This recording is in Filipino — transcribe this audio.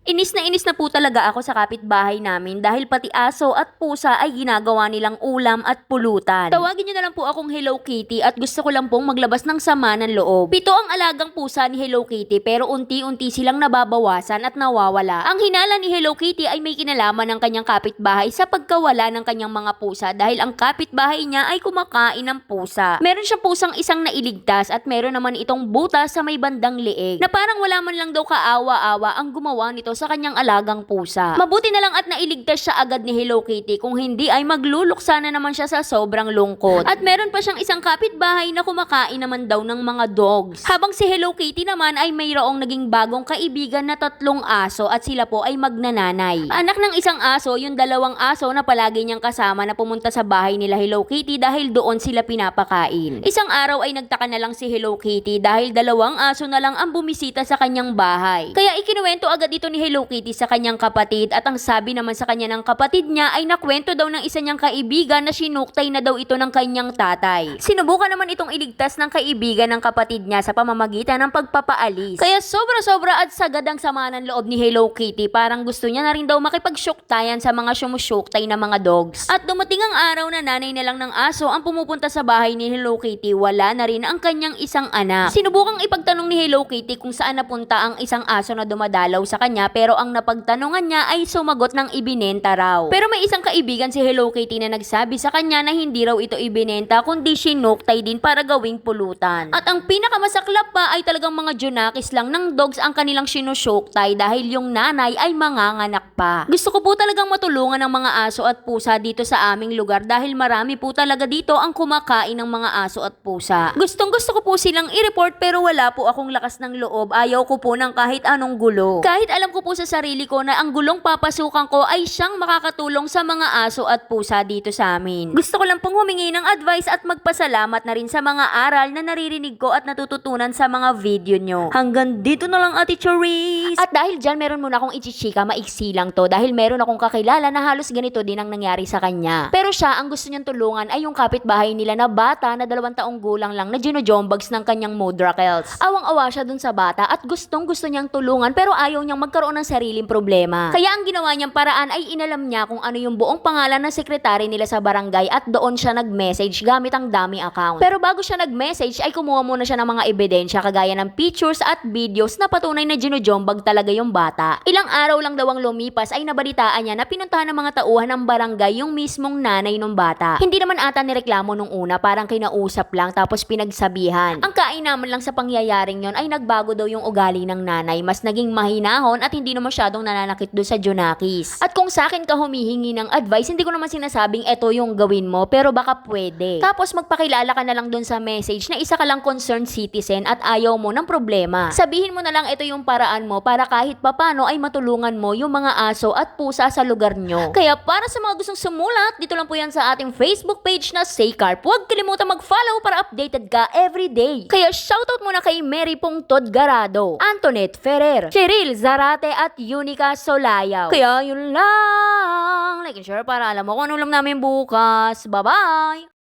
Inis na po talaga ako sa kapitbahay namin dahil pati aso at pusa ay ginagawa nilang ulam at pulutan. Tawagin niyo na lang po akong Hello Kitty at gusto ko lang pong maglabas ng sama ng loob. 7 ang alagang pusa ni Hello Kitty pero unti-unti silang nababawasan at nawawala. Ang hinala ni Hello Kitty ay may kinalaman ng kanyang kapitbahay sa pagkawala ng kanyang mga pusa dahil ang kapitbahay niya ay kumakain ng pusa. Meron siyang pusang isang nailigtas at meron naman itong butas sa may bandang leeg na parang wala man lang daw kaawa-awa ang gumawa nito sa kanyang alagang pusa. Mabuti na lang at nailigtas siya agad ni Hello Kitty, kung hindi ay magluluksa na naman siya sa sobrang lungkot. At meron pa siyang isang kapitbahay na kumakain naman daw ng mga dogs. Habang si Hello Kitty naman ay mayroong naging bagong kaibigan na 3 aso at sila po ay magnananay. Anak ng isang aso, yung 2 aso na palagi niyang kasama na pumunta sa bahay nila Hello Kitty dahil doon sila pinapakain. Isang araw ay nagtaka na lang si Hello Kitty dahil 2 aso na lang ang bumisita sa kanyang bahay. Kaya ikinuwento agad ito ni Hello Kitty sa kanyang kapatid at ang sabi naman sa kanya ng kapatid niya ay nakwento daw ng isa niyang kaibigan na sinuktay na daw ito ng kanyang tatay. Sinubukan naman itong iligtas ng kaibigan ng kapatid niya sa pamamagitan ng pagpapaalis. Kaya sobra-sobra at sagad ang sama ng loob ni Hello Kitty, parang gusto niya na rin daw makipagsyuktayan sa mga sumusyuktay na mga dogs. At dumating ang araw na nanay na lang ng aso ang pumupunta sa bahay ni Hello Kitty, wala na rin ang kanyang isang anak. Sinubukang ipagtanong ni Hello Kitty kung saan napunta ang isang aso na dumadalaw sa kanya pero ang napagtanungan niya ay sumagot ng ibinenta raw. Pero may isang kaibigan si Hello Kitty na nagsabi sa kanya na hindi raw ito ibinenta kundi sinuktay din para gawing pulutan. At ang pinakamasaklap pa ay talagang mga junakis lang ng dogs ang kanilang sinusyuktay dahil yung nanay ay manganganak pa. Gusto ko po talagang matulungan ng mga aso at pusa dito sa aming lugar dahil marami po talaga dito ang kumakain ng mga aso at pusa. Gustong gusto ko po silang i-report pero wala po akong lakas ng loob. Ayaw ko po ng kahit anong gulo. Kahit alam ko po sa sarili ko na ang gulong papasukan ko ay siyang makakatulong sa mga aso at pusa dito sa amin. Gusto ko lang pong humingi ng advice at magpasalamat na rin sa mga aral na naririnig ko at natututunan sa mga video nyo. Hanggang dito na lang, Ate Charis! At dahil dyan, meron muna akong ichichika, maiksi lang to dahil meron akong kakilala na halos ganito din ang nangyari sa kanya. Pero siya, ang gusto niyang tulungan ay yung kapitbahay nila na bata na 2 taong gulang lang na ginojombags ng kanyang modrakels. Awang-awa siya dun sa bata at gustong gusto niyang tulungan pero ayaw niyang magkaroon ng sariling problema. Kaya ang ginawa niyang paraan ay inalam niya kung ano yung buong pangalan ng sekretary nila sa barangay at doon siya nag-message gamit ang dummy account. Pero bago siya nag-message ay kumuha muna siya ng mga ebidensya kagaya ng pictures at videos na patunay na ginojombag talaga yung bata. Ilang araw lang daw ang lumipas ay nabalitaan niya na pinuntahan ng mga tauhan ng barangay yung mismong nanay ng bata. Hindi naman ata nireklamo nung una, parang kinausap lang tapos pinagsabihan. Ang kainaman lang sa pangyayaring yon ay nagbago daw yung ugali ng nanay, mas naging mahinahon at hindi na masyadong nananakit doon sa junakis. At kung sa akin ka humihingi ng advice, hindi ko naman sinasabing eto yung gawin mo pero baka pwede. Tapos magpakilala ka na lang doon sa message na isa ka lang concerned citizen at ayaw mo ng problema. Sabihin mo na lang ito yung paraan mo para kahit papano ay matulungan mo yung mga aso at pusa sa lugar nyo. Kaya para sa mga gustong sumulat, dito lang po yan sa ating Facebook page na Saycarp. Huwag kalimutan mag-follow para updated ka everyday. Kaya shoutout muna kay Mary Pongtod Garado, Antoinette Ferrer, Cheryl Zarate at Unica Solayaw. Kaya yun lang. Like and share para alam mo kung ano ulam namin bukas. Bye-bye!